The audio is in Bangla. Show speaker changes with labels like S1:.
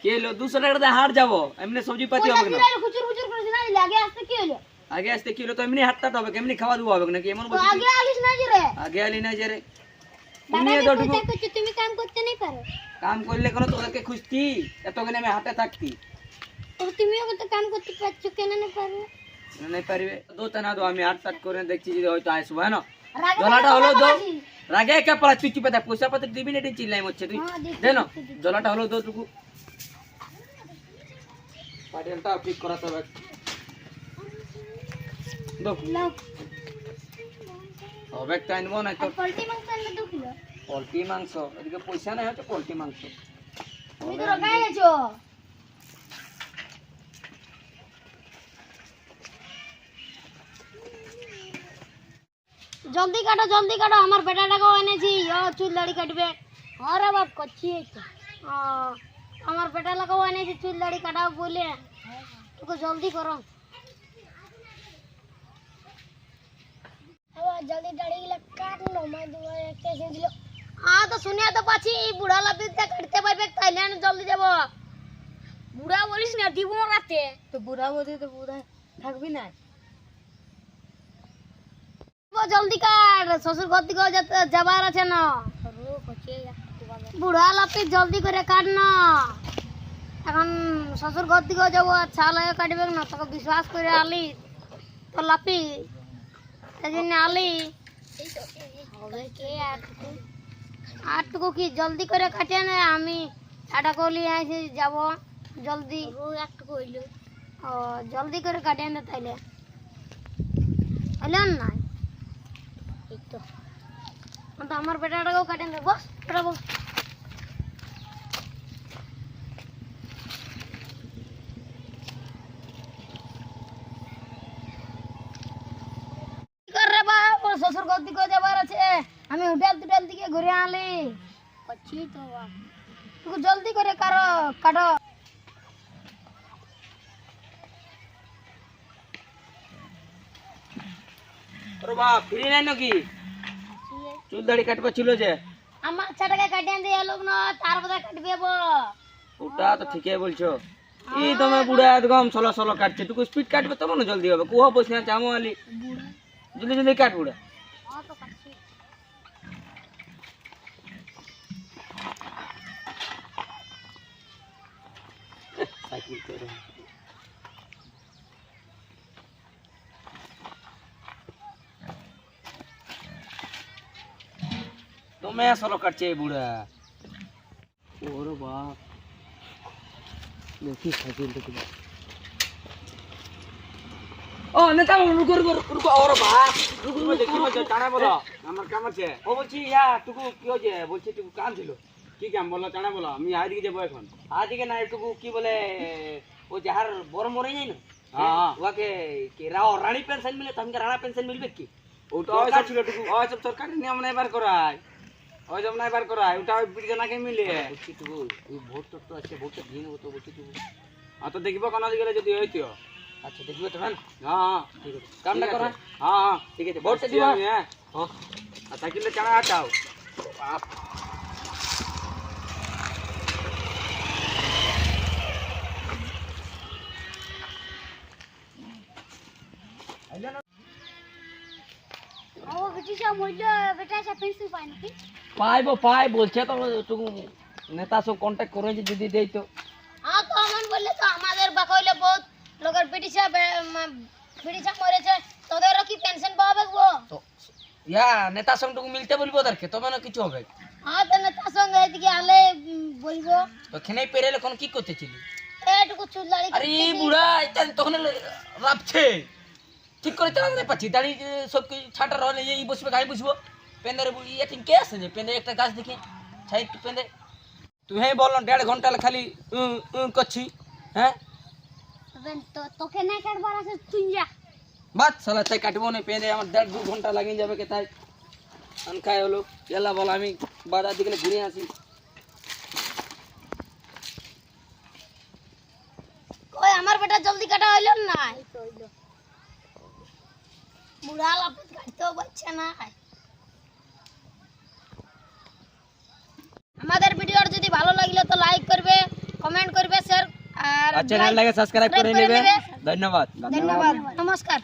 S1: কি হলো 200 টাকা দিয়ে হাট যাবো এমনি সবজি পাতি হবে না
S2: খুচুর খুচুর করেছিস না আগে আসতে কি হলো
S1: আগে আসতে কি হলো তো এমনি হাটটা হবে কেমনি খাওয়া দাওয়া হবে নাকি এমন বলছিস
S2: আগে আলিস না রে
S1: আগে আলি না যে রে
S2: তুমি এতটুকু তুমি কাম করতে নাই পারো
S1: কাম করলে কোনো তোদেরকে খুঁজতি এতক্ষণ আমি হাতে থাকতি
S2: তো তুমিও তো কাম করতে পারছো কেন না পারো
S1: নাই পারবে দোতা না দো আমি হাট টাট করে দেখছি যদি হয়তো আসবো হ্যাঁ না জলাটা হলো দো রাগে কে পালা তুই চিপে থাক পয়সা পাতি দিবি না চিল্লাই মরছে তুই দে না জলাটা হলো দো টুকু পাটিয়ালটা ঠিক করাতে হবে দো
S2: লাও
S1: হবে টাইনবো না তো
S2: পোল্ট্রি মাংস আনলে 2 কিলো
S1: পোল্ট্রি মাংস এদিকে পয়সা নাই হয়তো পোল্ট্রি মাংস
S2: তুমি তো রগাই আছো জলদি কাটো আমার বেটাটাকেও এনেছি ও চুল দাড়ি কাটবে আরে বাপ করছি তো আমার বেটাটাকেও এনেছি চুল দাড়ি কাটাও বলে তোকে জলদি করো जल्दी दाढ़ी काट लो मैं तुम्हारे कैसे दिलो हाँ तो सुनिया तो पाछी बुढ़ा लापित काटते पाइबे ताइले जल्दी जाबो बुढ़ा बोलिस ना दिबो राते तो बुढ़ा बोलते तो बुढ़ा থাকবি না वो जल्दी काट শ্বশুর ঘর থেকে যাবার আছে না বুড়া লাপিত জলদি করে কাট না এখন শ্বশুর ঘর থেকে যাব ছালে কাটবে না তোকে বিশ্বাস করে আলি তো লাপি তাজন্য আলি হবে কে আটটুকু কি জলদি করে কাটে না আমি আটা কলি আইছি যাব জলদি ও একটুকু হইলো ও জলদি করে কাটে না তাইলে হলো না এই তো আমার বেটাটাকেও কাটে না বস বেটা বস শ্বশুর ঘর দিকে যাবার আছে আমি হোটেল থেকে ঘুরে আলি করছি তো তুই জলদি করে কাটো
S1: তোর বাপ ফ্রি নাই নাকি চুল দাড়ি কাটবা ছিল যে
S2: আমার ছাটাকে কাটিয়ে দিয়ে লোক না তার কথা কাটবে
S1: ওটা তো ঠিকই বলছো এই তুমি বুড়া একদম সলো সলো কাটছে তুই স্পিড কাটবে তবে না জলদি হবে কুয়া বসে না চামো আলি জলদি জলদি কাট বুড়া
S2: हाँ तो काटছি
S1: साइकिल पे रहो तो मैं सलो काटছে বুড়া ওরে বাপ দেখি সাইকেল তো ও নেতা রুকো ওরে বাপ রুকো দেখি মজা টানা বলো আমার কাম আছে ও বলছি ইয়া টুকু কি হচ্ছে বলছি টুকু কাম ছিল কি কাম বলো টানা বলো আমি আজকে যাব এখন আজকে না টুকু কি বলে ও যাহার বড় মরে যায় না হ্যাঁ ওকে কি রানী পেনশন মিলে তোমাকে রানা পেনশন মিলবে কি ওটা সব ছিল টুকু ও সব সরকারি নিয়ম নাই বার করায় ওই জব নাই বার করায় ওটা ওই বিজনাকে মিলে বলছি টুকু ওই ভোট তো আছে ভোটটা দিয়ে নেবো তো বলছি টুকু তো দেখবো কোন দিকে যদি হইতো আচ্ছা দেখবে তো হ্যাঁ হ্যাঁ ঠিক আছে কামটা করো হ্যাঁ ঠিক আছে ভোটটা দিও আমি হ্যাঁ আচ্ছা কিলে চানা আটাও বাপ
S2: ও বেটি সব হইলো বেটা সব পেন্সিল পাই নাকি
S1: পাই বলছে তো তুমি নেতা সব কন্টাক্ট করে যদি দেই তো
S2: हाँ तो अमन बोले तो हमारे बकौले बहुत लोगर बिटिशा मरेছে তোদেরও কি পেনশন পাবে গো
S1: তো ইয়া নেতা সঙ্গে মিলতে বলবো ওদেরকে তবে না কিছু হবে
S2: হ্যাঁ তো নেতা সঙ্গে এদিকে আলে বলবো
S1: তো খেনে পেরেলে কোন কি করতেছিলি
S2: এটুকু চুল দাড়ি
S1: আরে বুড়া এটা তখন রাপছে ঠিক করে চালাতে পারছি দাড়ি সব কি ছাটা রলে এই বসবে গাড়ি বসবো পেনের ইয়ে ঠিক কে আছে যে পেনে একটা গাছ দেখি ছাই পেনে তুই হ্যাঁ বললাম 1.5 ঘন্টা খালি করছি হ্যাঁ
S2: তো তোকে না কাটবার আছে তুই যা
S1: বাত সালা তাই কাটবো না পেনে আমার 1.5-2 ঘন্টা লাগিয়ে যাবে কে তাই আনখায় হলো এলা বল আমি বাজার দিকে ঘুরে আসি
S2: কই আমার বেটা জলদি কাটা হইল না হইলো বুড়া লাপত কাটতেও পারছে না আমাদের ভিডিওটা যদি ভালো লাগলে তো লাইক করবে কমেন্ট করবে
S1: আর চ্যানেলটাকে সাবস্ক্রাইব করে নেবে। ধন্যবাদ।
S2: ধন্যবাদ, নমস্কার।